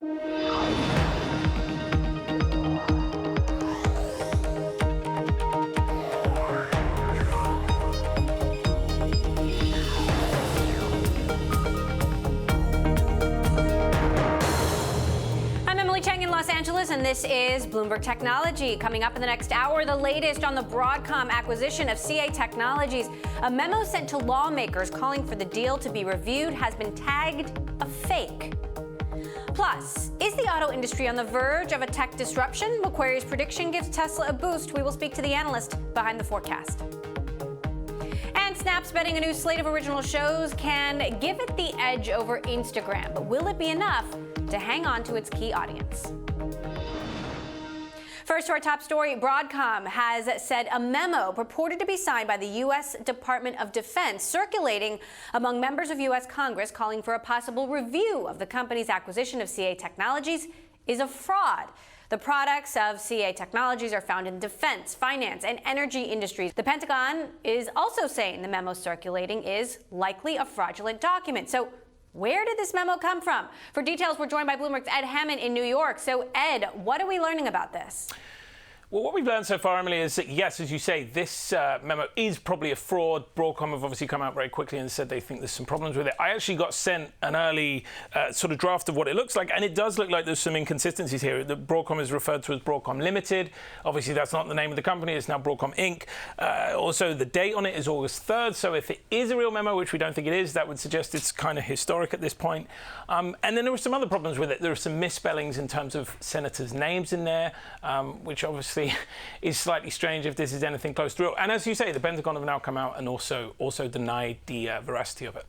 Los Angeles, and this is Bloomberg Technology. Coming up in the next hour, the latest on the Broadcom acquisition of CA Technologies. A memo sent to lawmakers calling for the deal to be reviewed has been tagged a fake. Plus, is the auto industry on the verge of a tech disruption? Macquarie's prediction gives Tesla a boost. We will speak to the analyst behind the forecast. And Snap's betting a new slate of original shows can give it the edge over Instagram, but will it be enough to hang on to its key audience? First to our top story, Broadcom has said a memo purported to be signed by the U.S. Department of Defense circulating among members of U.S. Congress calling for a possible review of the company's acquisition of CA Technologies is a fraud. The products of CA Technologies are found in defense, finance, and energy industries. The Pentagon is also saying the memo circulating is likely a fraudulent document. So where did this memo come from? For details, we're joined by Bloomberg's Ed Hammond in New York. So, Ed, what are we learning about this? Well, what we've learned so far, Emily, is that, yes, as you say, this memo is probably a fraud. Broadcom have obviously come out very quickly and said they think there's some problems with it. I actually got sent an early sort of draft of what it looks like, and it does look like there's some inconsistencies here. The Broadcom is referred to as Broadcom Limited. Obviously, that's not the name of the company. It's now Broadcom Inc. Also, the date on it is August 3rd, so if it is a real memo, which we don't think it is, that would suggest it's kind of historic at this point. And then there were some other problems with it. There are some misspellings in terms of senators' names in there, which obviously is slightly strange if this is anything close to real. And as you say, the Pentagon have now come out and also denied the veracity of it.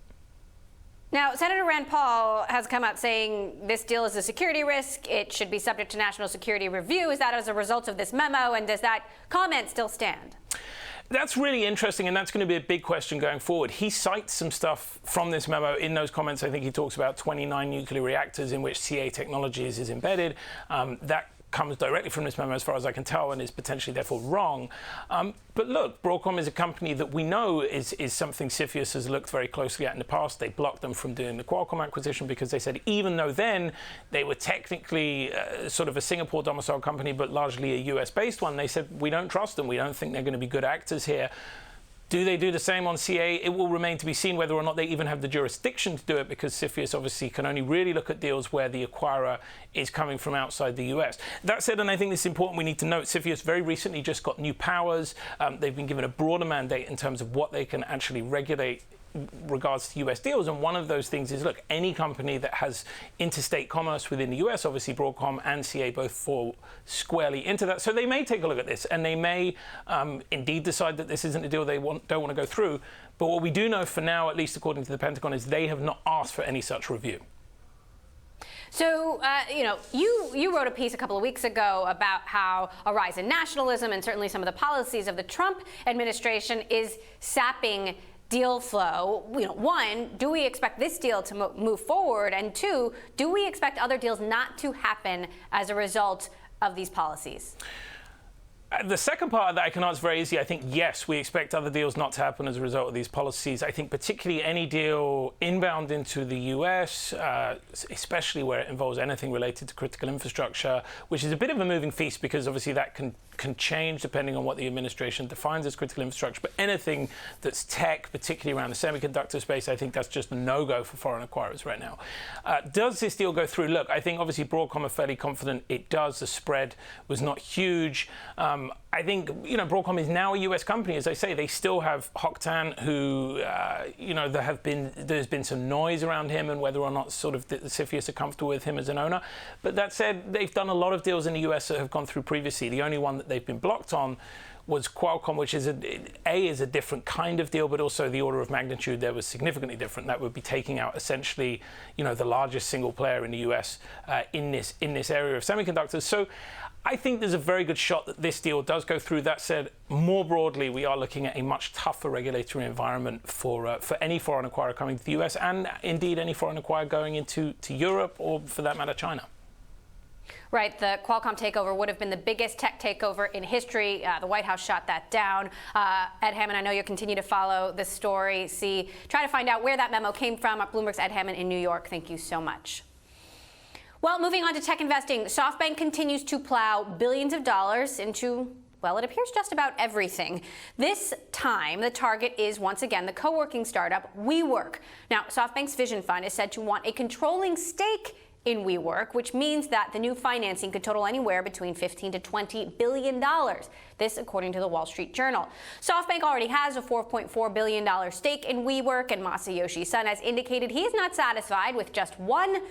Now, Senator Rand Paul has come out saying this deal is a security risk. It should be subject to national security review. Is that as a result of this memo? And does that comment still stand? That's really interesting, and that's going to be a big question going forward. He cites some stuff from this memo. In those comments, I think he talks about 29 nuclear reactors in which CA Technologies is embedded. That comes directly from this memo, as far as I can tell, and is potentially therefore wrong. But look, Broadcom is a company that we know is something CFIUS has looked very closely at in the past. They blocked them from doing the Qualcomm acquisition because they said even though then they were technically sort of a Singapore domiciled company, but largely a US-based one, they said we don't trust them. We don't think they're going to be good actors here. Do they do the same on CA? It will remain to be seen whether or not they even have the jurisdiction to do it, because CFIUS obviously can only really look at deals where the acquirer is coming from outside the US. That said, and I think this is important, we need to note, CFIUS very recently just got new powers. They've been given a broader mandate in terms of what they can actually regulate regards to US deals, and one of those things is, look, any company that has interstate commerce within the US, obviously Broadcom and CA both fall squarely into that, so they may take a look at this, and they may indeed decide that this isn't a deal they don't want to go through. But what we do know for now, at least according to the Pentagon, is they have not asked for any such review. So, you wrote a piece a couple of weeks ago about how a rise in nationalism and certainly some of the policies of the Trump administration is sapping deal flow. One, do we expect this deal to move forward? And two, do we expect other deals not to happen as a result of these policies? The second part of that I can answer very easily. I think, yes, we expect other deals not to happen as a result of these policies. I think particularly any deal inbound into the US, especially where it involves anything related to critical infrastructure, which is a bit of a moving feast because obviously that can change depending on what the administration defines as critical infrastructure. But anything that's tech, particularly around the semiconductor space, I think that's just a no-go for foreign acquirers right now. Does this deal go through? Look, I think obviously Broadcom are fairly confident it does. The spread was not huge. I think, Broadcom is now a US company. As I say, they still have Hock Tan, who, there's been some noise around him and whether or not sort of the CFIUS are comfortable with him as an owner. But that said, they've done a lot of deals in the US that have gone through previously. The only one that they've been blocked on was Qualcomm, which is a different kind of deal, but also the order of magnitude there was significantly different. That would be taking out essentially, the largest single player in the US in this area of semiconductors. So I think there's a very good shot that this deal does go through. That said, more broadly, we are looking at a much tougher regulatory environment for any foreign acquirer coming to the US, and indeed any foreign acquirer going into Europe, or for that matter, China. Right, the Qualcomm takeover would have been the biggest tech takeover in history. The White House shot that down. Ed Hammond, I know you'll continue to follow this story, try to find out where that memo came from. Bloomberg's Ed Hammond in New York. Thank you so much. Well, moving on to tech investing, SoftBank continues to plow billions of dollars into, well, it appears just about everything. This time, the target is once again the co-working startup WeWork. Now, SoftBank's Vision Fund is said to want a controlling stake in WeWork, which means that the new financing could total anywhere between $15 to $20 billion. This, according to the Wall Street Journal. SoftBank already has a $4.4 billion stake in WeWork, and Masayoshi Son has indicated he is not satisfied with just one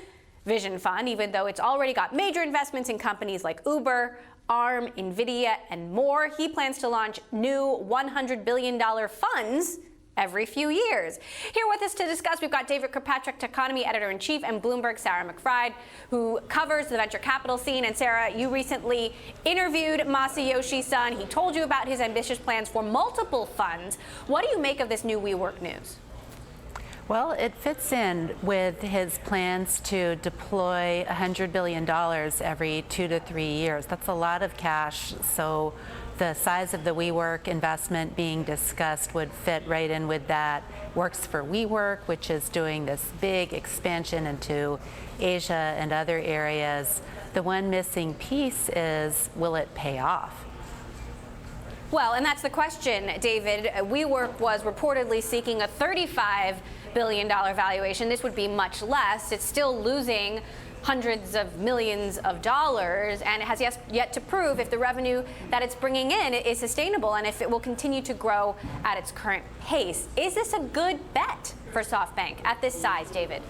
Vision Fund, even though it's already got major investments in companies like Uber, ARM, NVIDIA, and more. He plans to launch new $100 billion funds every few years. Here with us to discuss, we've got David Kirkpatrick, Techonomy Editor-in-Chief, and Bloomberg Sarah McBride, who covers the venture capital scene. And Sarah, you recently interviewed Masayoshi Son. He told you about his ambitious plans for multiple funds. What do you make of this new WeWork news? Well, it fits in with his plans to deploy $100 billion every 2 to 3 years. That's a lot of cash, so the size of the WeWork investment being discussed would fit right in with that. Works for WeWork, which is doing this big expansion into Asia and other areas. The one missing piece is, will it pay off? Well, and that's the question, David. WeWork was reportedly seeking a $35 billion valuation. This would be much less. It's still losing hundreds of millions of dollars, and it has yet to prove if the revenue that it's bringing in is sustainable and if it will continue to grow at its current pace. Is this a good bet for SoftBank at this size, David?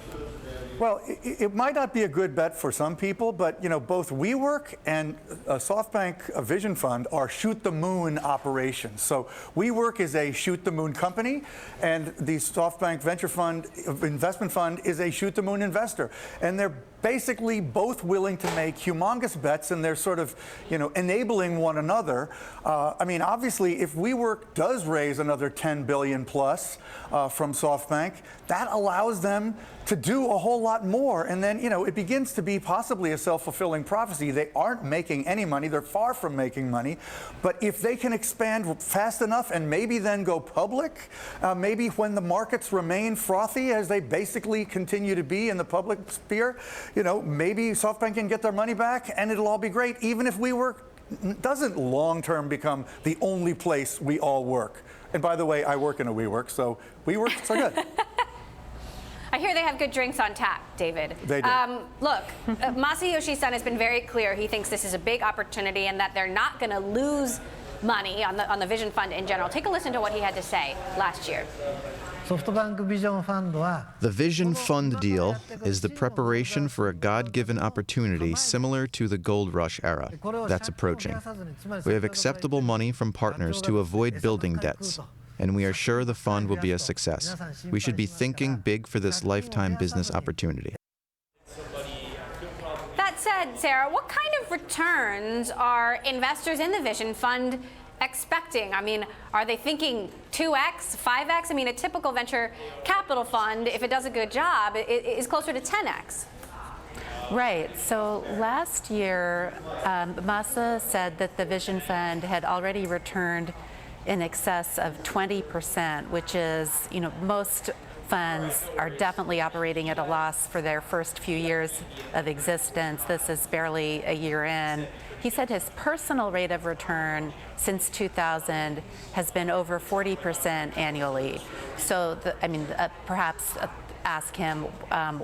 Well, it might not be a good bet for some people, but both WeWork and SoftBank Vision Fund are shoot-the-moon operations. So WeWork is a shoot-the-moon company, and the SoftBank Venture Fund Investment Fund is a shoot-the-moon investor. And they're basically both willing to make humongous bets, and they're sort of, enabling one another. Obviously, if WeWork does raise another $10 billion plus from SoftBank, that allows them to do a whole lot more. And then, it begins to be possibly a self-fulfilling prophecy. They aren't making any money. They're far from making money. But if they can expand fast enough and maybe then go public, maybe when the markets remain frothy, as they basically continue to be in the public sphere, maybe SoftBank can get their money back and it'll all be great, even if WeWork doesn't long-term become the only place we all work. And by the way, I work in a WeWork, so WeWorks are good. I hear they have good drinks on tap, David. They do. Look, Masayoshi Son has been very clear. He thinks this is a big opportunity and that they're not going to lose money on the Vision Fund in general. Take a listen to what he had to say last year. The Vision Fund deal is the preparation for a God-given opportunity similar to the gold rush era that's approaching. We have acceptable money from partners to avoid building debts, and we are sure the fund will be a success. We should be thinking big for this lifetime business opportunity. That said, Sarah, what kind of returns are investors in the Vision Fund expecting? Are they thinking 2x, 5x? A typical venture capital fund, if it does a good job, is closer to 10x. Right. So last year, Masa said that the Vision Fund had already returned in excess of 20%, which is, most funds are definitely operating at a loss for their first few years of existence. This is barely a year in. He said his personal rate of return since 2000 has been over 40% annually. So, perhaps ask him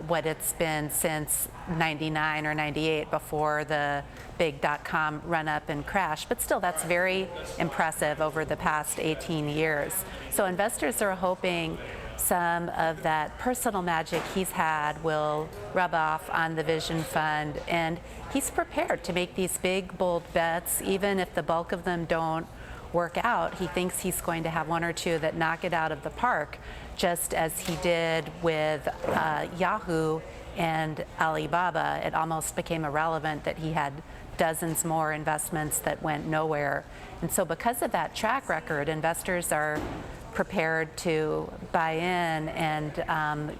what it's been since 99 or 98 before the big dot-com run-up and crash. But still, that's very impressive over the past 18 years. So investors are hoping some of that personal magic he's had will rub off on the Vision Fund, and he's prepared to make these big, bold bets, even if the bulk of them don't work out. He thinks he's going to have one or two that knock it out of the park, just as he did with Yahoo and Alibaba. It almost became irrelevant that he had dozens more investments that went nowhere. And so because of that track record, investors are prepared to buy in and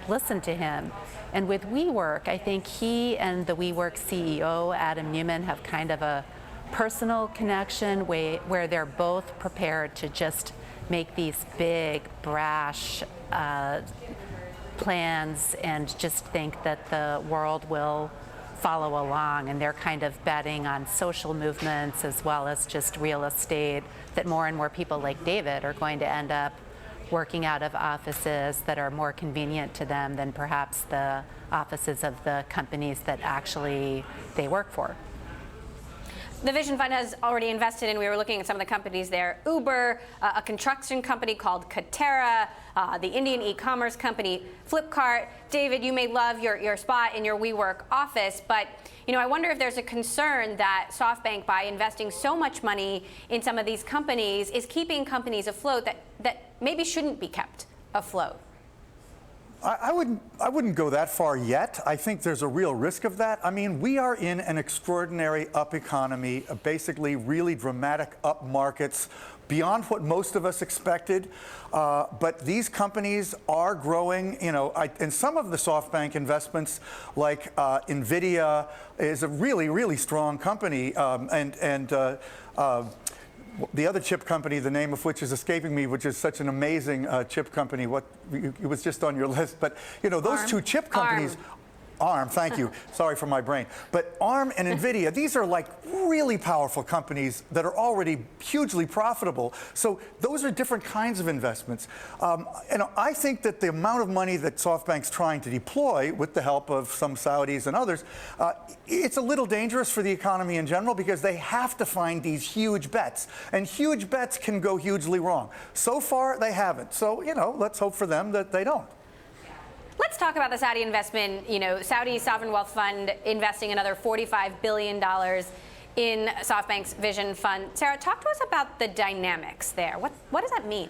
listen to him. And with WeWork, I think he and the WeWork CEO, Adam Newman, have kind of a personal connection where they're both prepared to just make these big, brash plans and just think that the world will follow along, and they're kind of betting on social movements as well as just real estate, that more and more people like David are going to end up working out of offices that are more convenient to them than perhaps the offices of the companies that actually they work for. The Vision Fund has already invested in, we were looking at some of the companies there, Uber, a construction company called Katera, the Indian e-commerce company Flipkart. David, you may love your spot in your WeWork office, but I wonder if there's a concern that SoftBank, by investing so much money in some of these companies, is keeping companies afloat that maybe shouldn't be kept afloat. I wouldn't go that far yet. I think there's a real risk of that. I mean, we are in an extraordinary up economy, basically really dramatic up markets, beyond what most of us expected. But these companies are growing, and some of the SoftBank investments, like NVIDIA, is a really, really strong company. The other chip company, the name of which is escaping me, which is such an amazing chip company. It was just on your list. But, those two chip companies. ARM, thank you. Sorry for my brain. But ARM and NVIDIA, these are like really powerful companies that are already hugely profitable. So those are different kinds of investments. And I think that the amount of money that SoftBank's trying to deploy with the help of some Saudis and others, it's a little dangerous for the economy in general because they have to find these huge bets. And huge bets can go hugely wrong. So far, they haven't. So, let's hope for them that they don't. Let's talk about the Saudi investment. Saudi Sovereign Wealth Fund investing another $45 billion in SoftBank's Vision Fund. Sarah, talk to us about the dynamics there. What does that mean?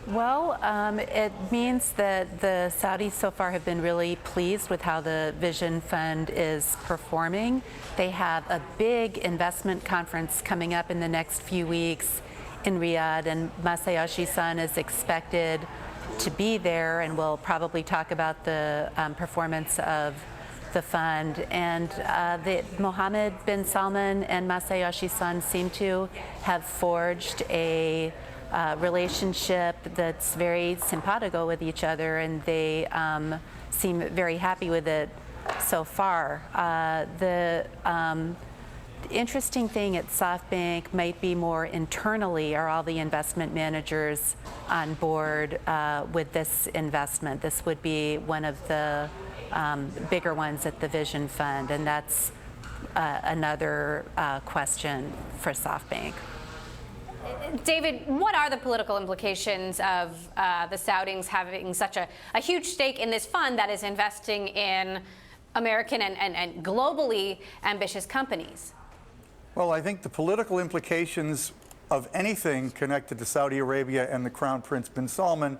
Well, it means that the Saudis so far have been really pleased with how the Vision Fund is performing. They have a big investment conference coming up in the next few weeks in Riyadh, and Masayoshi-san is expected to be there, and we'll probably talk about the performance of the fund. And Mohammed bin Salman and Masayoshi-san seem to have forged a relationship that's very simpatico with each other, and they seem very happy with it so far. The interesting thing at SoftBank might be more internally, are all the investment managers on board with this investment? This would be one of the bigger ones at the Vision Fund, and that's another question for SoftBank. David, what are the political implications of the Saudis having such a huge stake in this fund that is investing in American and globally ambitious companies? Well, I think the political implications of anything connected to Saudi Arabia and the Crown Prince bin Salman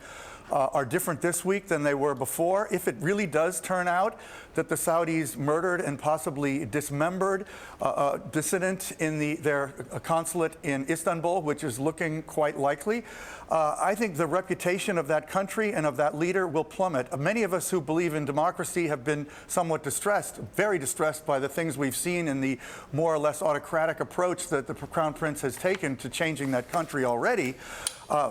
are different this week than they were before. If it really does turn out that the Saudis murdered and possibly dismembered a dissident in their consulate in Istanbul, which is looking quite likely, I think the reputation of that country and of that leader will plummet. Many of us who believe in democracy have been somewhat distressed, very distressed by the things we've seen in the more or less autocratic approach that the Crown Prince has taken to changing that country already.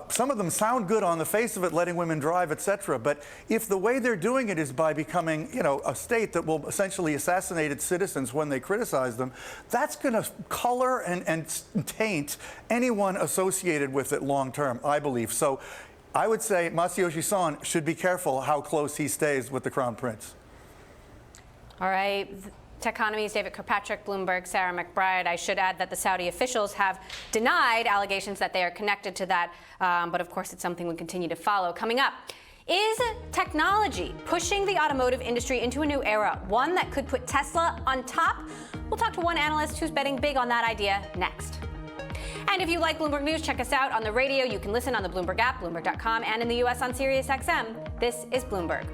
Some of them sound good on the face of it, letting women drive, etc. But if the way they're doing it is by becoming, a state that will essentially assassinate its citizens when they criticize them, that's going to color and taint anyone associated with it long term, I believe. So I would say Masayoshi-san should be careful how close he stays with the Crown Prince. All right. Techonomy's David Kirkpatrick, Bloomberg, Sarah McBride. I should add that the Saudi officials have denied allegations that they are connected to that, but of course it's something we continue to follow. Coming up, is technology pushing the automotive industry into a new era, one that could put Tesla on top? We'll talk to one analyst who's betting big on that idea next. And if you like Bloomberg News, check us out on the radio. You can listen on the Bloomberg app, Bloomberg.com, and in the U.S. on SiriusXM. This is Bloomberg.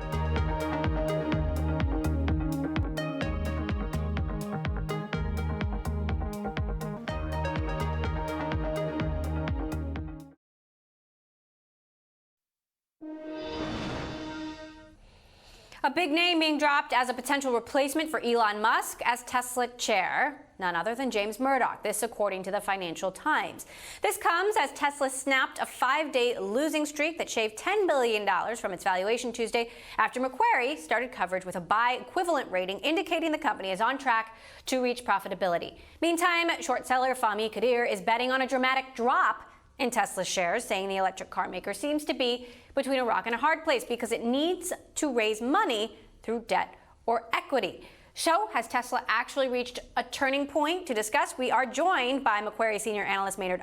A big name being dropped as a potential replacement for Elon Musk as Tesla chair. None other than James Murdoch, this according to the Financial Times. This comes as Tesla snapped a 5-day losing streak that shaved $10 billion from its valuation Tuesday after Macquarie started coverage with a buy equivalent rating indicating the company is on track to reach profitability. Meantime, short seller Fahmi Kadir is betting on a dramatic drop in Tesla's shares, saying the electric car maker seems to be between a rock and a hard place because it needs to raise money through debt or equity. So, has Tesla actually reached a turning point? To discuss, we are joined by Macquarie senior analyst Maynard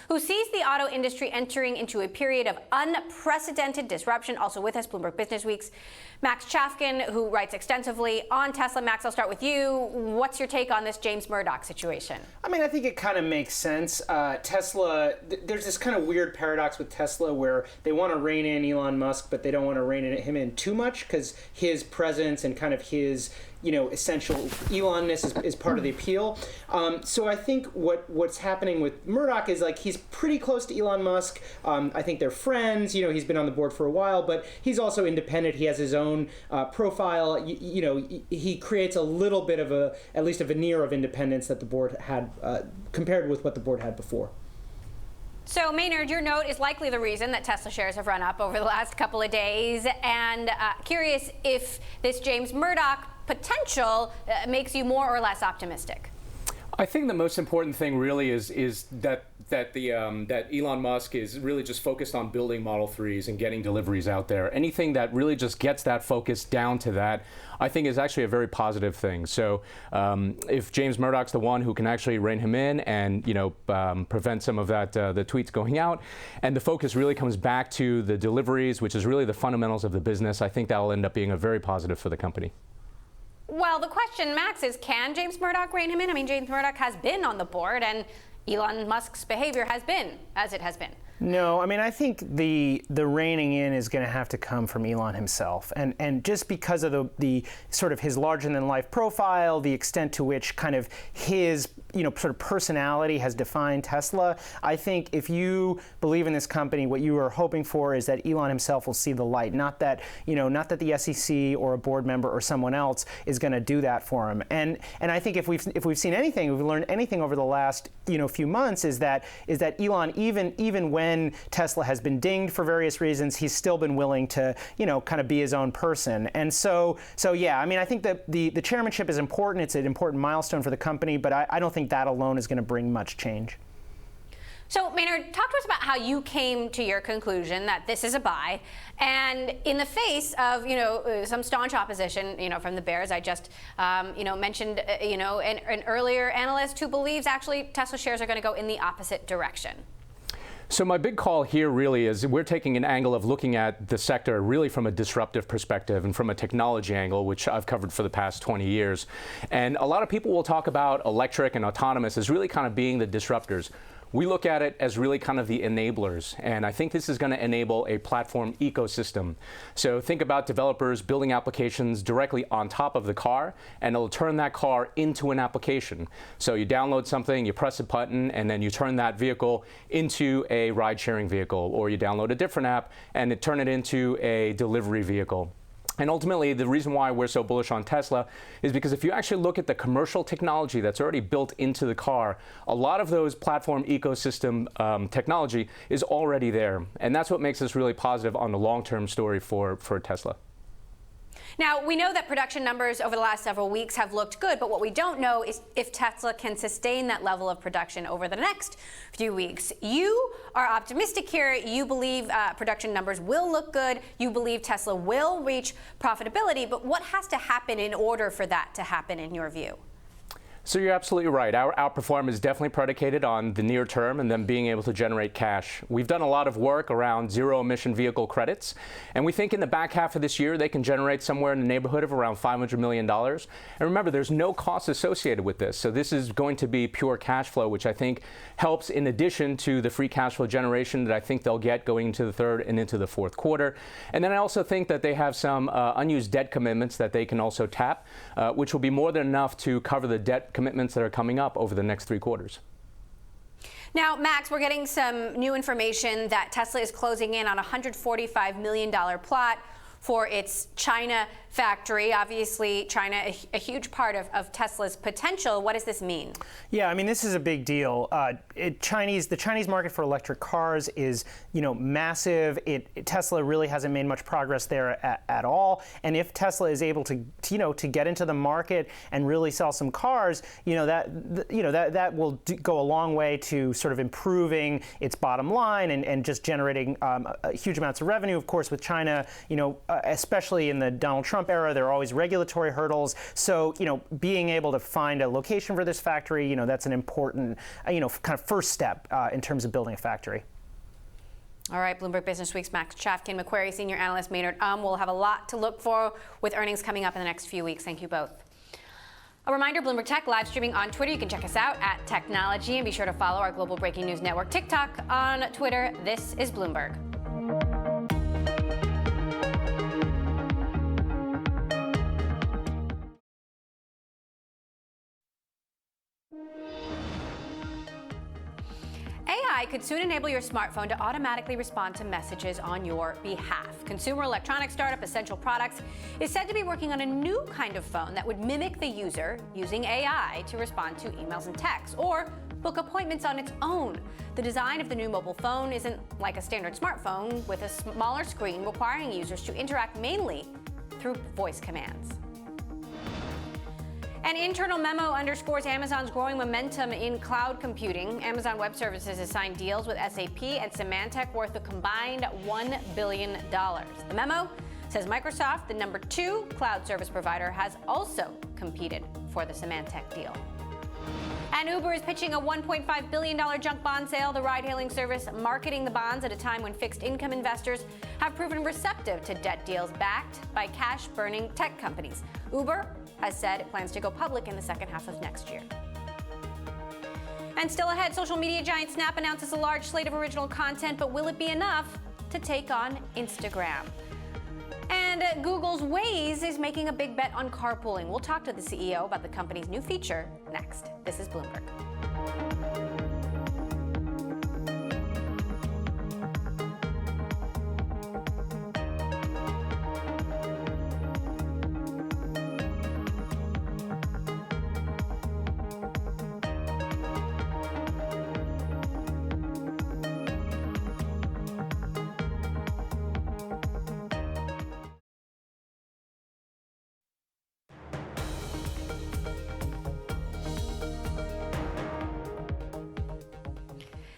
who sees the auto industry entering into a period of unprecedented disruption. Also with us, Bloomberg Businessweek's Max Chafkin, who writes extensively on Tesla. Max, I'll start with you. What's your take on this James Murdoch situation? I mean, I think it kind of makes sense. Tesla, there's this kind of weird paradox with Tesla where they want to rein in Elon Musk, but they don't want to rein him in too much because his presence and kind of his essential Elon-ness is part of the appeal. So I think what's happening with Murdoch is like he's pretty close to Elon Musk. I think they're friends. He's been on the board for a while, but he's also independent. He has his own profile. He creates a little bit of at least a veneer of independence that the board had compared with what the board had before. So, Maynard, your note is likely the reason that Tesla shares have run up over the last couple of days. And curious if this James Murdoch potential makes you more or less optimistic. I think the most important thing really is that Elon Musk is really just focused on building Model 3s and getting deliveries out there. Anything that really just gets that focus down to that, I think is actually a very positive thing. So if James Murdoch's the one who can actually rein him in and prevent some of that the tweets going out, and the focus really comes back to the deliveries, which is really the fundamentals of the business, I think that will end up being a very positive for the company. Well, the question, Max, is can James Murdoch rein him in? I mean, James Murdoch has been on the board, and Elon Musk's behavior has been as it has been. No, I mean, I think the reining in is going to have to come from Elon himself. And just because of the sort of his larger-than-life profile, the extent to which kind of his sort of personality has defined Tesla, I think if you believe in this company, what you are hoping for is that Elon himself will see the light, not that the SEC or a board member or someone else is going to do that for him. And I think if we've seen anything, if we've learned anything over the last few months, is that Elon, even when Tesla has been dinged for various reasons, he's still been willing to kind of be his own person. And so yeah, I mean, I think that the chairmanship is important. It's an important milestone for the company, but I don't think that alone is going to bring much change. So, Maynard, talk to us about how you came to your conclusion that this is a buy, and in the face of some staunch opposition from the bears. I just mentioned an earlier analyst who believes actually Tesla shares are going to go in the opposite direction. So my big call here really is we're taking an angle of looking at the sector really from a disruptive perspective and from a technology angle, which I've covered for the past 20 years. And a lot of people will talk about electric and autonomous as really kind of being the disruptors. We look at it as really kind of the enablers, and I think this is going to enable a platform ecosystem. So think about developers building applications directly on top of the car, and it'll turn that car into an application. So you download something, you press a button, and then you turn that vehicle into a ride-sharing vehicle, or you download a different app and turn it into a delivery vehicle. And ultimately, the reason why we're so bullish on Tesla is because if you actually look at the commercial technology that's already built into the car, a lot of those platform ecosystem technology is already there. And that's what makes us really positive on the long-term story for Tesla. Now, we know that production numbers over the last several weeks have looked good, but what we don't know is if Tesla can sustain that level of production over the next few weeks. You are optimistic here. You believe production numbers will look good. You believe Tesla will reach profitability, but what has to happen in order for that to happen in your view? So you're absolutely right. Our outperform is definitely predicated on the near term and them being able to generate cash. We've done a lot of work around zero-emission vehicle credits, and we think in the back half of this year they can generate somewhere in the neighborhood of around $500 million. And remember, there's no cost associated with this, so this is going to be pure cash flow, which I think helps in addition to the free cash flow generation that I think they'll get going into the third and into the fourth quarter. And then I also think that they have some unused debt commitments that they can also tap, which will be more than enough to cover the debt commitments that are coming up over the next 3 quarters. Now, Max, we're getting some new information that Tesla is closing in on a $145 million plot for its China factory. Obviously, China, a huge part of Tesla's potential. What does this mean? Yeah, I mean, this is a big deal. The Chinese market for electric cars is, massive. Tesla really hasn't made much progress there at all. And if Tesla is able to get into the market and really sell some cars, that will go a long way to sort of improving its bottom line and just generating huge amounts of revenue. Of course, with China, especially in the Donald Trump era, there are always regulatory hurdles. So, being able to find a location for this factory, that's an important, kind of first step in terms of building a factory. All right, Bloomberg Business Week's Max Chafkin, Macquarie senior analyst Maynard will have a lot to look for with earnings coming up in the next few weeks. Thank you both. A reminder, Bloomberg Tech live streaming on Twitter. You can check us out at Technology, and be sure to follow our global breaking news network TikTok on Twitter. This is Bloomberg. AI could soon enable your smartphone to automatically respond to messages on your behalf. Consumer electronics startup Essential Products is said to be working on a new kind of phone that would mimic the user using AI to respond to emails and texts or book appointments on its own. The design of the new mobile phone isn't like a standard smartphone with a smaller screen requiring users to interact mainly through voice commands. An internal memo underscores Amazon's growing momentum in cloud computing. Amazon Web Services has signed deals with SAP and Symantec worth a combined $1 billion. The memo says Microsoft, the number 2 cloud service provider, has also competed for the Symantec deal. And Uber is pitching a $1.5 billion junk bond sale, the ride-hailing service marketing the bonds at a time when fixed-income investors have proven receptive to debt deals backed by cash-burning tech companies. Uber has said it plans to go public in the second half of next year. And still ahead, social media giant Snap announces a large slate of original content, but will it be enough to take on Instagram? And Google's Waze is making a big bet on carpooling. We'll talk to the CEO about the company's new feature next. This is Bloomberg.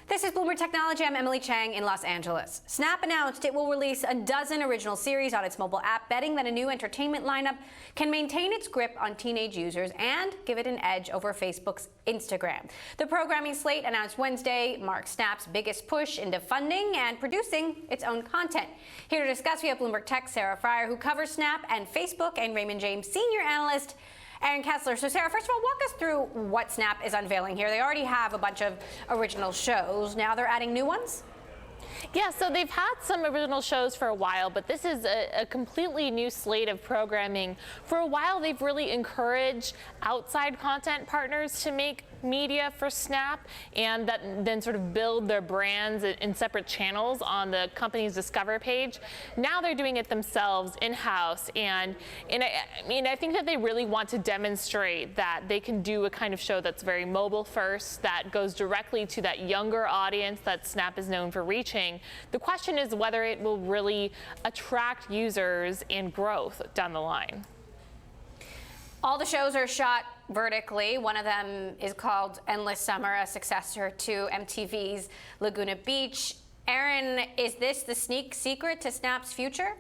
This is Bloomberg Technology. I'm Emily Chang in Los Angeles. Snap announced it will release a dozen original series on its mobile app, betting that a new entertainment lineup can maintain its grip on teenage users and give it an edge over Facebook's Instagram. The programming slate announced Wednesday marks Snap's biggest push into funding and producing its own content. Here to discuss, we have Bloomberg Tech's Sarah Fryer, who covers Snap and Facebook, and Raymond James senior analyst Aaron Kessler. So Sarah, first of all, walk us through what Snap is unveiling here. They already have a bunch of original shows. Now they're adding new ones? Yeah, so they've had some original shows for a while, but this is a completely new slate of programming. For a while, they've really encouraged outside content partners to make media for Snap and then sort of build their brands in separate channels on the company's Discover page. Now they're doing it themselves in-house, and I think that they really want to demonstrate that they can do a kind of show that's very mobile first, that goes directly to that younger audience that Snap is known for reaching. The question is whether it will really attract users and growth down the line. All the shows are shot vertically. One of them is called Endless Summer, a successor to MTV's Laguna Beach. Aaron, is this the sneak secret to Snap's future?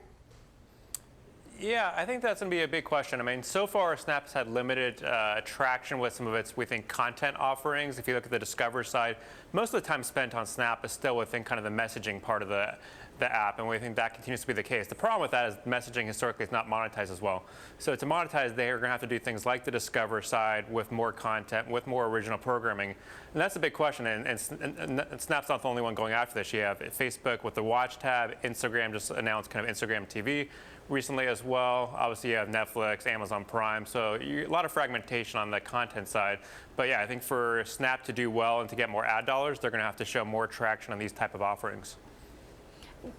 Yeah, I think that's going to be a big question. I mean, so far, Snap's had limited traction with some of its, we think, content offerings. If you look at the Discover side, most of the time spent on Snap is still within kind of the messaging part of the app, and we think that continues to be the case. The problem with that is messaging historically is not monetized as well. So to monetize, they're going to have to do things like the Discover side with more content, with more original programming. And that's a big question, and Snap's not the only one going after this. You have Facebook with the Watch tab, Instagram just announced kind of Instagram TV recently as well. Obviously, you have Netflix, Amazon Prime, so a lot of fragmentation on the content side. But yeah, I think for Snap to do well and to get more ad dollars, they're going to have to show more traction on these type of offerings.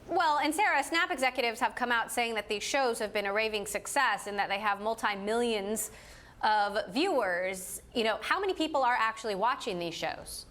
Well, and Sarah, Snap executives have come out saying that these shows have been a raving success and that they have multi-millions of viewers. You know, how many people are actually watching these shows?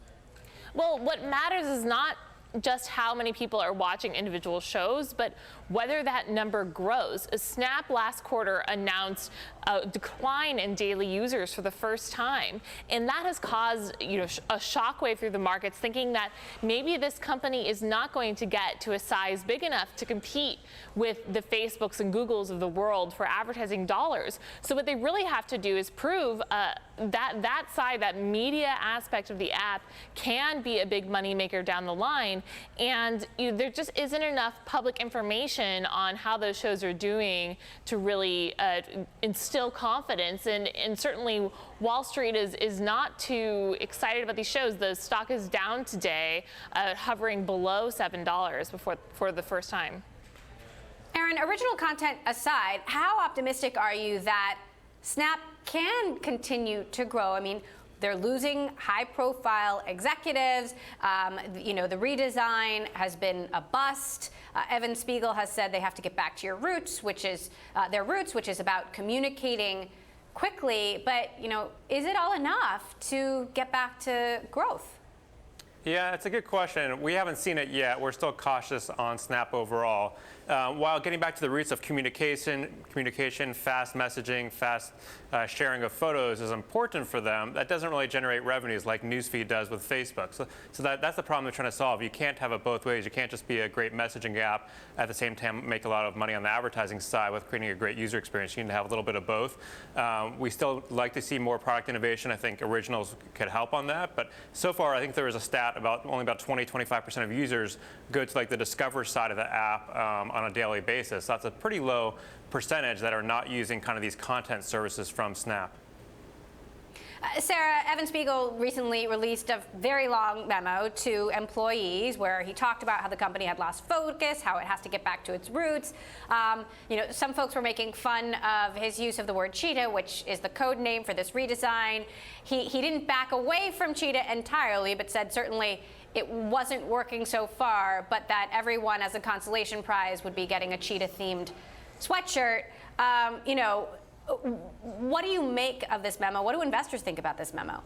Well, what matters is not just how many people are watching individual shows, but whether that number grows. Snap last quarter announced a decline in daily users for the first time, and that has caused a shockwave through the markets, thinking that maybe this company is not going to get to a size big enough to compete with the Facebooks and Googles of the world for advertising dollars. So what they really have to do is prove that side, that media aspect of the app, can be a big money maker down the line, and there just isn't enough public information on how those shows are doing to really instill confidence. And certainly Wall Street is not too excited about these shows. The stock is down today, hovering below $7 for the first time. Aaron, original content aside, how optimistic are you that Snap can continue to grow? I mean, they're losing high-profile executives. The redesign has been a bust. Evan Spiegel has said they have to get back to their roots, which is about communicating quickly. But is it all enough to get back to growth? Yeah, it's a good question. We haven't seen it yet. We're still cautious on Snap overall. While getting back to the roots of communication, fast messaging, fast sharing of photos is important for them, that doesn't really generate revenues like Newsfeed does with Facebook. So that's the problem they're trying to solve. You can't have it both ways. You can't just be a great messaging app at the same time make a lot of money on the advertising side with creating a great user experience. You need to have a little bit of both. We still like to see more product innovation. I think originals could help on that. But so far, I think there is a stat about only about 20-25% of users go to like the Discover side of the app on a daily basis. That's a pretty low percentage that are not using kind of these content services from Snap. Sarah, Evan Spiegel recently released a very long memo to employees where he talked about how the company had lost focus, how it has to get back to its roots. Some folks were making fun of his use of the word cheetah, which is the code name for this redesign. He didn't back away from cheetah entirely, but said certainly it wasn't working so far, but that everyone as a consolation prize would be getting a cheetah-themed sweatshirt. What do you make of this memo? What do investors think about this memo?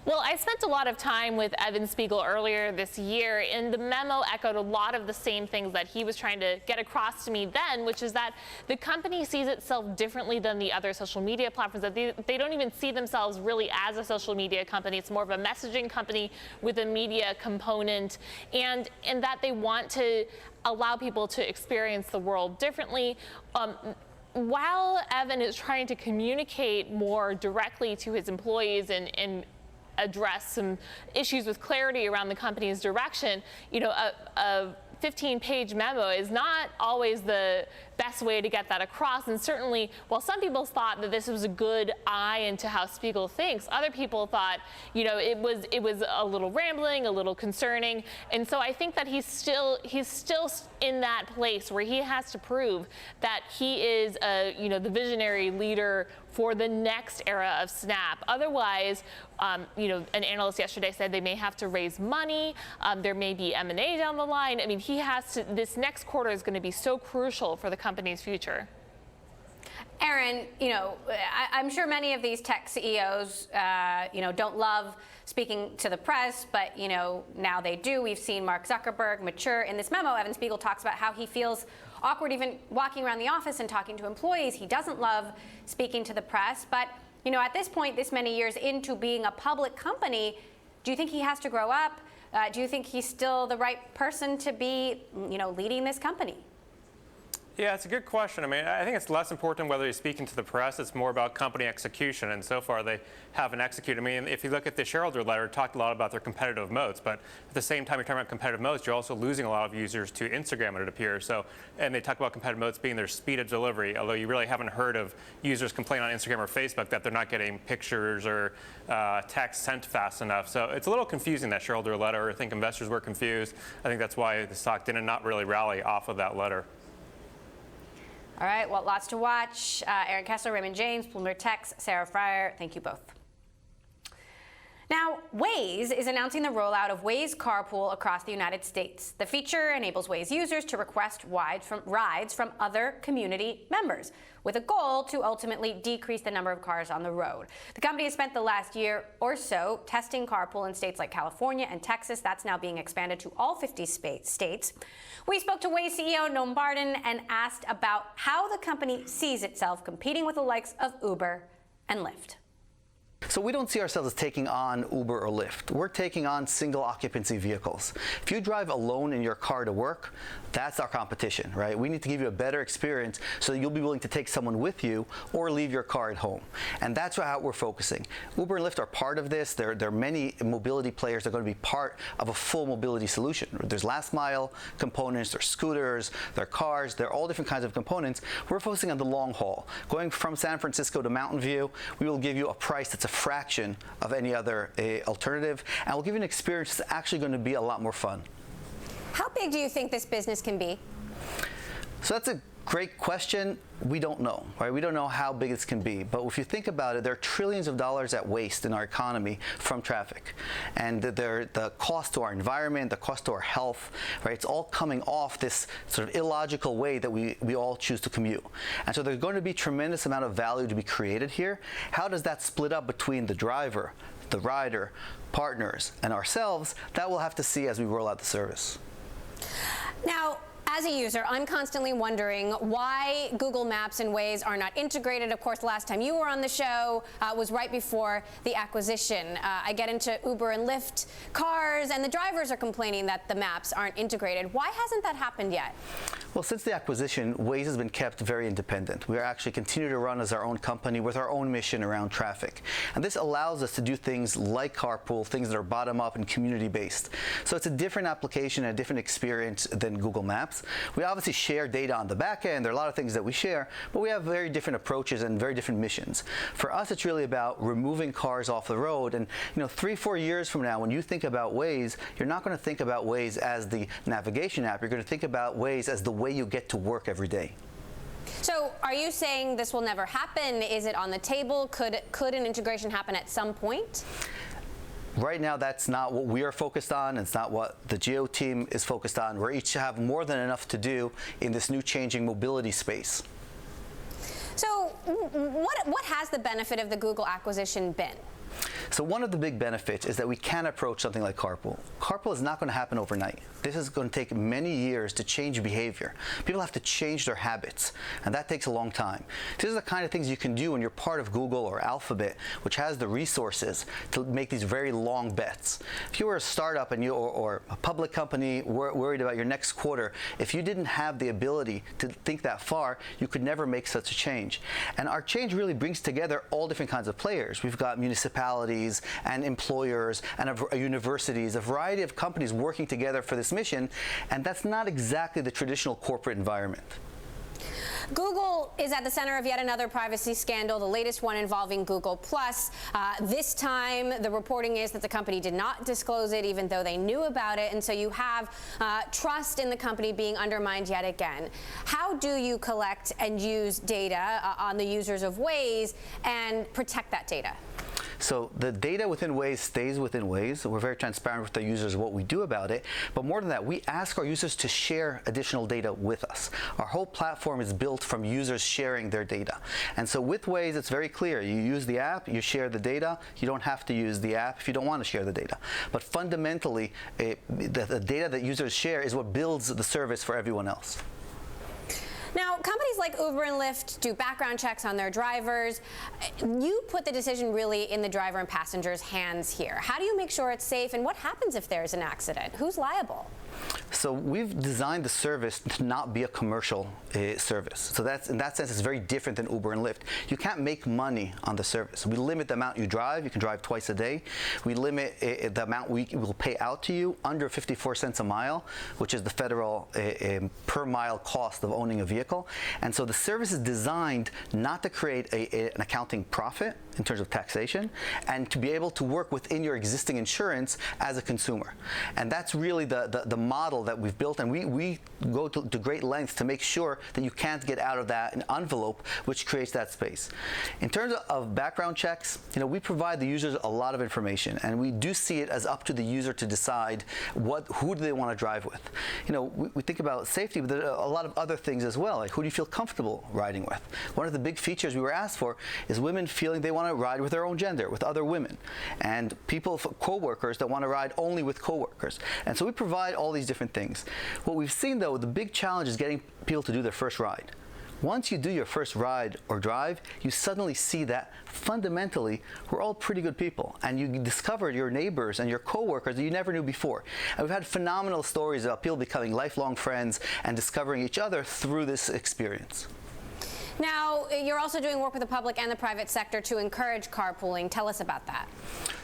Well, I spent a lot of time with Evan Spiegel earlier this year, and the memo echoed a lot of the same things that he was trying to get across to me then, which is that the company sees itself differently than the other social media platforms, that they don't even see themselves really as a social media company. It's more of a messaging company with a media component, and that they want to allow people to experience the world differently. While Evan is trying to communicate more directly to his employees and address some issues with clarity around the company's direction, a 15-page memo is not always the best way to get that across. And certainly, while some people thought that this was a good eye into how Spiegel thinks, other people thought, it was a little rambling, a little concerning. And so I think that he's still in that place where he has to prove that he is the visionary leader for the next era of Snap. Otherwise, an analyst yesterday said they may have to raise money. There may be M&A down the line. I mean, he has to. This next quarter is going to be so crucial for the company's future. Aaron, I'm sure many of these tech CEOs, don't love speaking to the press, but, now they do. We've seen Mark Zuckerberg mature. In this memo, Evan Spiegel talks about how he feels awkward even walking around the office and talking to employees. He doesn't love speaking to the press. But, at this point, this many years into being a public company, do you think he has to grow up? Do you think he's still the right person to be, leading this company? Yeah, it's a good question. I mean, I think it's less important whether he's speaking to the press. It's more about company execution, and so far they haven't executed. I mean, if you look at the shareholder letter, it talked a lot about their competitive moats, but at the same time you're talking about competitive moats, you're also losing a lot of users to Instagram, it appears. And they talk about competitive moats being their speed of delivery, although you really haven't heard of users complain on Instagram or Facebook that they're not getting pictures or text sent fast enough. So it's a little confusing, that shareholder letter. I think investors were confused. I think that's why the stock did not really rally off of that letter. All right, well, lots to watch. Aaron Kessler, Raymond James, Bloomberg Tech's Sarah Fryer, thank you both. Now, Waze is announcing the rollout of Waze Carpool across the United States. The feature enables Waze users to request rides from other community members, with a goal to ultimately decrease the number of cars on the road. The company has spent the last year or so testing Carpool in states like California and Texas. That's now being expanded to all 50 states. We spoke to Waze CEO Noam Barden and asked about how the company sees itself competing with the likes of Uber and Lyft. So we don't see ourselves as taking on Uber or Lyft. We're taking on single occupancy vehicles. If you drive alone in your car to work, that's our competition, right? We need to give you a better experience so that you'll be willing to take someone with you or leave your car at home. And that's how we're focusing. Uber and Lyft are part of this. There are many mobility players that are going to be part of a full mobility solution. There's last mile components, there's scooters, there are cars, there are all different kinds of components. We're focusing on the long haul. Going from San Francisco to Mountain View, we will give you a price that's a fraction of any other alternative, and we'll give you an experience that's actually going to be a lot more fun. How big do you think this business can be? So that's a great question. We don't know, right? We don't know how big this can be. But if you think about it, there are trillions of dollars at waste in our economy from traffic. And the cost to our environment, the cost to our health, right? It's all coming off this sort of illogical way that we all choose to commute. And so there's going to be tremendous amount of value to be created here. How does that split up between the driver, the rider, partners, and ourselves? That we'll have to see as we roll out the service. Now, as a user, I'm constantly wondering why Google Maps and Waze are not integrated. Of course, the last time you were on the show was right before the acquisition. I get into Uber and Lyft cars, and the drivers are complaining that the maps aren't integrated. Why hasn't that happened yet? Well, since the acquisition, Waze has been kept very independent. We are actually continue to run as our own company with our own mission around traffic. And this allows us to do things like Carpool, things that are bottom-up and community-based. So it's a different application and a different experience than Google Maps. We obviously share data on the back end. There are a lot of things that we share, but we have very different approaches and very different missions. For us, it's really about removing cars off the road. And 3-4 years from now, when you think about Waze, you're not going to think about Waze as the navigation app. You're going to think about Waze as the way you get to work every day. So are you saying this will never happen? Is it on the table? Could an integration happen at some point? Right now, that's not what we are focused on. It's not what the Geo team is focused on. We each have more than enough to do in this new changing mobility space. So what has the benefit of the Google acquisition been? So one of the big benefits is that we can approach something like Carpool. Carpool is not going to happen overnight. This is going to take many years to change behavior. People have to change their habits, and that takes a long time. These are the kind of things you can do when you're part of Google or Alphabet, which has the resources to make these very long bets. If you were a startup and or a public company worried about your next quarter, if you didn't have the ability to think that far, you could never make such a change. And our change really brings together all different kinds of players. We've got municipalities and employers and universities, a variety of companies working together for this mission, and that's not exactly the traditional corporate environment. Google is at the center of yet another privacy scandal, the latest one involving Google+. This time, the reporting is that the company did not disclose it, even though they knew about it, and so you have trust in the company being undermined yet again. How do you collect and use data on the users of Waze and protect that data? So the data within Waze stays within Waze. We're very transparent with the users of what we do about it. But more than that, we ask our users to share additional data with us. Our whole platform is built from users sharing their data. And so with Waze, it's very clear. You use the app, you share the data. You don't have to use the app if you don't want to share the data. But fundamentally, the data that users share is what builds the service for everyone else. Now, companies like Uber and Lyft do background checks on their drivers. You put the decision really in the driver and passenger's hands here. How do you make sure it's safe, and what happens if there's an accident? Who's liable? So we've designed the service to not be a commercial service. So that's, in that sense, it's very different than Uber and Lyft. You can't make money on the service. We limit the amount you drive. You can drive twice a day. We limit the amount we will pay out to you under 54 cents a mile, which is the federal per mile cost of owning a vehicle. vehicle. And so the service is designed not to create an accounting profit in terms of taxation, and to be able to work within your existing insurance as a consumer. And that's really the model that we've built, and we go to great lengths to make sure that you can't get out of that envelope, which creates that space. In terms of background checks, we provide the users a lot of information, and we do see it as up to the user to decide who do they want to drive with. We think about safety, but there are a lot of other things as well, like who do you feel comfortable riding with? One of the big features we were asked for is women feeling they want to ride with their own gender, with other women, and co-workers that want to ride only with co-workers. And so we provide all these different things. What we've seen, though, the big challenge is getting people to do their first ride. Once you do your first ride or drive, you suddenly see that fundamentally we're all pretty good people, and you discover your neighbors and your coworkers that you never knew before. And we've had phenomenal stories about people becoming lifelong friends and discovering each other through this experience. Now, you're also doing work with the public and the private sector to encourage carpooling. Tell us about that.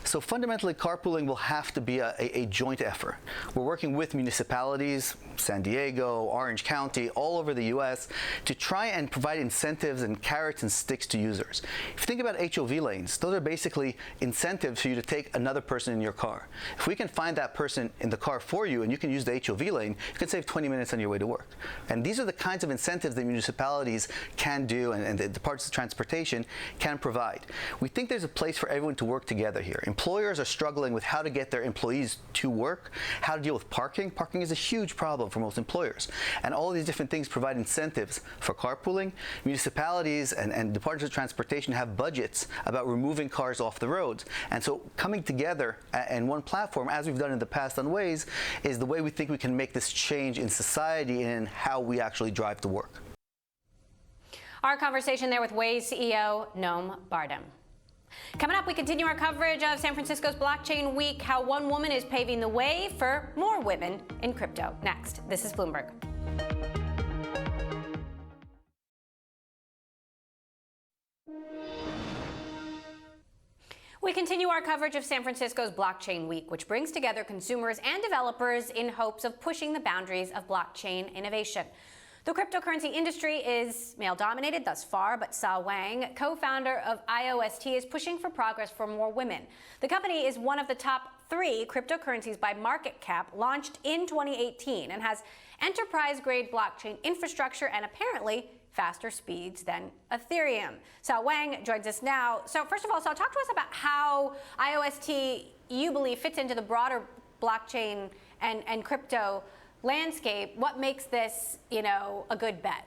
So fundamentally, carpooling will have to be a joint effort. We're working with municipalities, San Diego, Orange County, all over the U.S., to try and provide incentives and carrots and sticks to users. If you think about HOV lanes, those are basically incentives for you to take another person in your car. If we can find that person in the car for you and you can use the HOV lane, you can save 20 minutes on your way to work. And these are the kinds of incentives that municipalities can do and the Departments of Transportation can provide. We think there's a place for everyone to work together here. Employers are struggling with how to get their employees to work, how to deal with parking. Parking is a huge problem for most employers. And all these different things provide incentives for carpooling. Municipalities and Departments of Transportation have budgets about removing cars off the roads. And so coming together in one platform, as we've done in the past on Waze, is the way we think we can make this change in society and in how we actually drive to work. Our conversation there with Waze CEO Noam Bardem. Coming up, we continue our coverage of San Francisco's Blockchain Week, how one woman is paving the way for more women in crypto. Next, this is Bloomberg. We continue our coverage of San Francisco's Blockchain Week, which brings together consumers and developers in hopes of pushing the boundaries of blockchain innovation. The cryptocurrency industry is male-dominated thus far, but Sa Wang, co-founder of IOST, is pushing for progress for more women. The company is one of the top 3 cryptocurrencies by market cap, launched in 2018, and has enterprise-grade blockchain infrastructure and apparently faster speeds than Ethereum. Sa Wang joins us now. So first of all, talk to us about how IOST, you believe, fits into the broader blockchain and crypto landscape. What makes this, a good bet?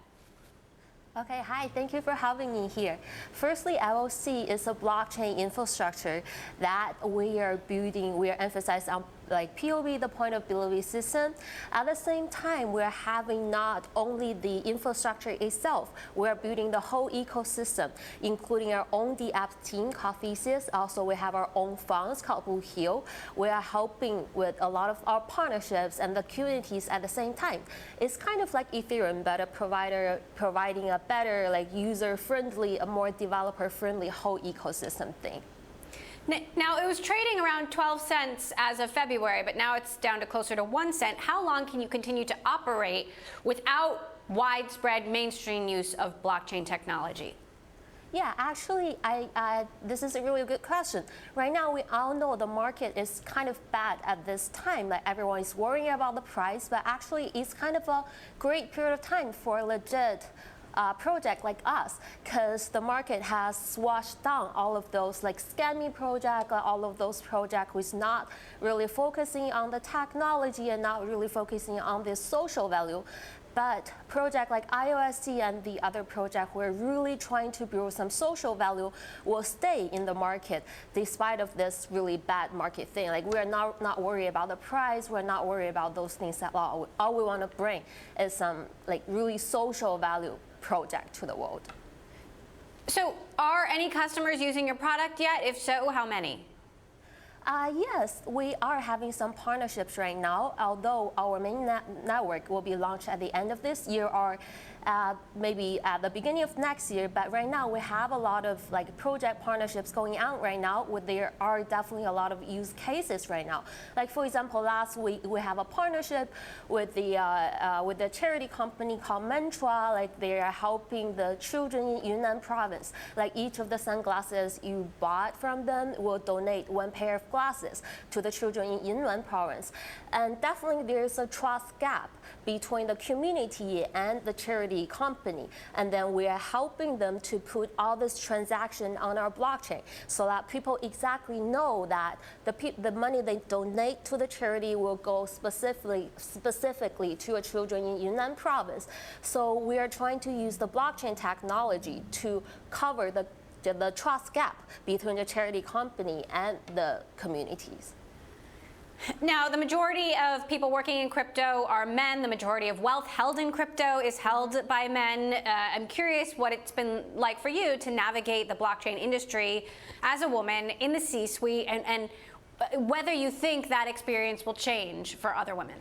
Okay, hi, thank you for having me here. Firstly, IOST is a blockchain infrastructure that we are building. We are emphasizing on POV, the point of delivery system. At the same time, we're having not only the infrastructure itself, we're building the whole ecosystem, including our own DApps team called Thesis. Also, we have our own funds called Blue Hill. We are helping with a lot of our partnerships and the communities at the same time. It's kind of like Ethereum, but a provider providing a better, user-friendly, a more developer-friendly whole ecosystem thing. Now, it was trading around 12 cents as of February, but now it's down to closer to 1 cent. How long can you continue to operate without widespread mainstream use of blockchain technology? Yeah, actually, this is a really good question. Right now, we all know the market is kind of bad at this time. Everyone is worrying about the price, but actually, it's kind of a great period of time for a legit project like us, because the market has washed down all of those scammy projects, all of those projects with not really focusing on the technology and not really focusing on the social value. But projects like IOST and the other project we're really trying to build some social value will stay in the market despite of this really bad market thing. We're not worried about the price, we're not worried about those things at all. All we want to bring is some really social value project to the world. So are any customers using your product yet? If so, how many? Yes, we are having some partnerships right now, although our main network will be launched at the end of this year. Our maybe at the beginning of next year. But right now we have a lot of like project partnerships going on right now. There are definitely a lot of use cases right now. Like for example, last week we have a partnership with the charity company called Mantra. Like they are helping the children in Yunnan province. Like each of the sunglasses you bought from them will donate one pair of glasses to the children in Yunnan province. And definitely there's a trust gap between the community and the charity company. And then we are helping them to put all this transaction on our blockchain so that people exactly know that the money they donate to the charity will go specifically to a children in Yunnan province. So we are trying to use the blockchain technology to cover the trust gap between the charity company and the communities. Now, the majority of people working in crypto are men. The majority of wealth held in crypto is held by men. I'm curious what it's been like for you to navigate the blockchain industry as a woman in the C-suite, and whether you think that experience will change for other women.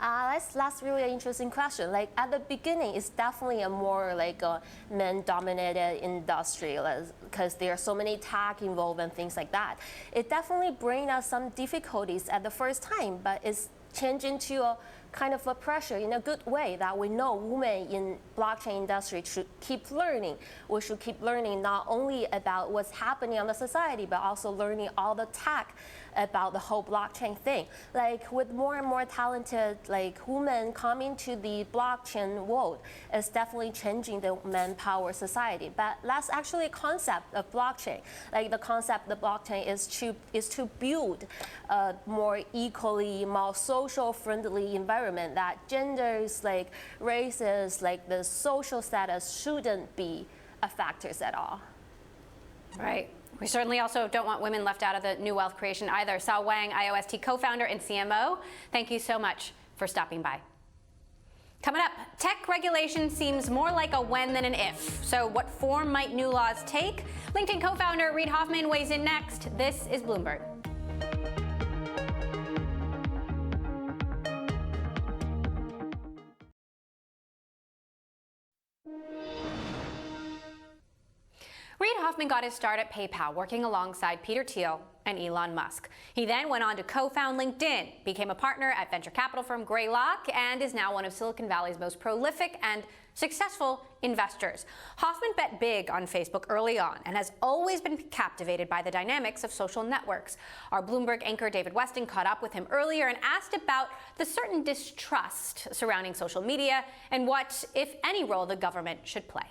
That's really an interesting question. Like at the beginning, it's definitely a more like a men-dominated industry because there are so many tech involved and things like that. It definitely brings us some difficulties at the first time, but it's changing to a kind of a pressure in a good way that we know women in blockchain industry should keep learning. We should keep learning not only about what's happening on the society, but also learning all the tech about the whole blockchain thing. Like with more and more talented like women coming to the blockchain world, it's definitely changing the manpower society. But that's actually a concept of blockchain. Like the concept of blockchain is to build a more equally, more social friendly environment that genders, like races, like the social status shouldn't be a factors at all. Right. We certainly also don't want women left out of the new wealth creation either. Sao Wang, IOST co-founder and CMO, thank you so much for stopping by. Coming up, tech regulation seems more like a when than an if. So what form might new laws take? LinkedIn co-founder Reid Hoffman weighs in next. This is Bloomberg. Reid Hoffman got his start at PayPal working alongside Peter Thiel and Elon Musk. He then went on to co-found LinkedIn, became a partner at venture capital firm Greylock, and is now one of Silicon Valley's most prolific and successful investors. Hoffman bet big on Facebook early on and has always been captivated by the dynamics of social networks. Our Bloomberg anchor David Weston caught up with him earlier and asked about the certain distrust surrounding social media and what, if any, role the government should play.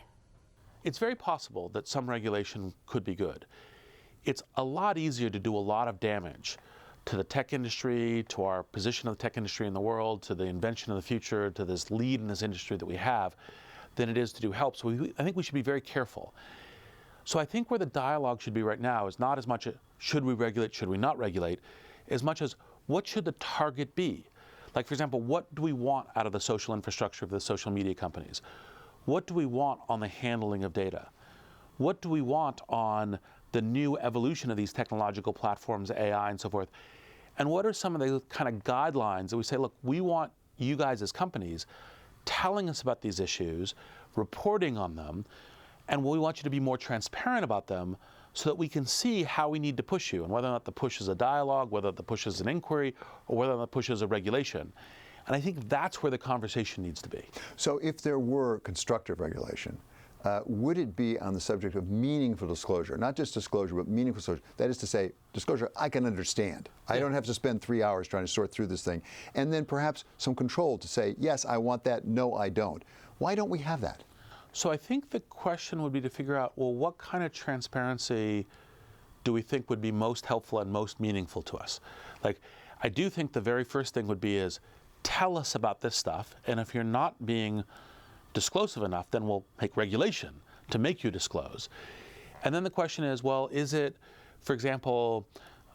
It's very possible that some regulation could be good. It's a lot easier to do a lot of damage to the tech industry, to our position of the tech industry in the world, to the invention of the future, to this lead in this industry that we have, than it is to do help. So I think we should be very careful. So I think where the dialogue should be right now is not as much should we regulate, should we not regulate, as much as what should the target be? Like, for example, what do we want out of the social infrastructure of the social media companies? What do we want on the handling of data? What do we want on the new evolution of these technological platforms, AI and so forth? And what are some of the kind of guidelines that we say, look, we want you guys as companies telling us about these issues, reporting on them, and we want you to be more transparent about them so that we can see how we need to push you, and whether or not the push is a dialogue, whether the push is an inquiry, or whether the push is a regulation. And I think that's where the conversation needs to be. So if there were constructive regulation, would it be on the subject of meaningful disclosure? Not just disclosure, but meaningful disclosure. That is to say, disclosure I can understand. Yeah. I don't have to spend 3 hours trying to sort through this thing. And then perhaps some control to say, yes, I want that, no, I don't. Why don't we have that? So I think the question would be to figure out, well, what kind of transparency do we think would be most helpful and most meaningful to us? Like, I do think the very first thing would be is, tell us about this stuff, and if you're not being disclosive enough, then we'll make regulation to make you disclose. And then the question is, well, is it, for example,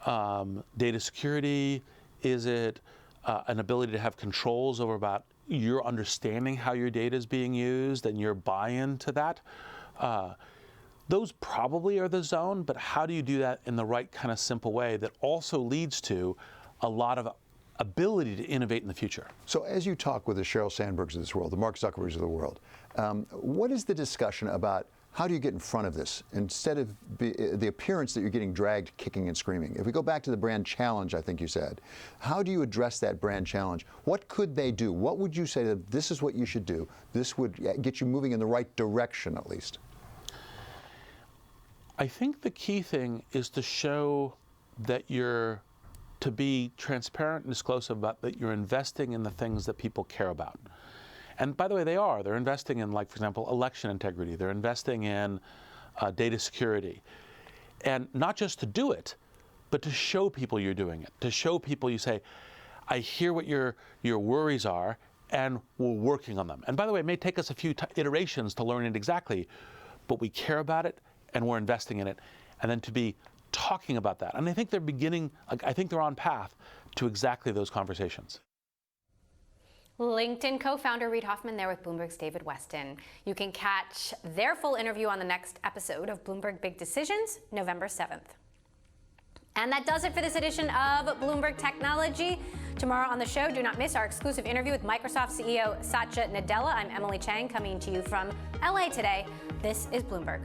data security? Is it an ability to have controls over about your understanding how your data is being used and your buy-in to that? Those probably are the zone, but how do you do that in the right kind of simple way that also leads to a lot of ability to innovate in the future. So as you talk with the Sheryl Sandbergs of this world, the Mark Zuckerbergs of the world, what is the discussion about how do you get in front of this instead of the appearance that you're getting dragged kicking and screaming? If we go back to the brand challenge, I think you said, how do you address that brand challenge? What could they do? What would you say to them, this is what you should do? This would get you moving in the right direction, at least. I think the key thing is to show that to be transparent and disclosive about that you're investing in the things that people care about. And by the way, they're investing in, like, for example, election integrity. They're investing in data security. And not just to do it, but to show people you're doing it. To show people you say, I hear what your worries are, and we're working on them. And by the way, it may take us a few iterations to learn it exactly, but we care about it, and we're investing in it. And then to be talking about that. And I think they're on path to exactly those conversations. LinkedIn co-founder Reid Hoffman there with Bloomberg's David Weston. You can catch their full interview on the next episode of Bloomberg Big Decisions, November 7th. And that does it for this edition of Bloomberg Technology. Tomorrow on the show, do not miss our exclusive interview with Microsoft CEO Satya Nadella. I'm Emily Chang, coming to you from LA today. This is Bloomberg.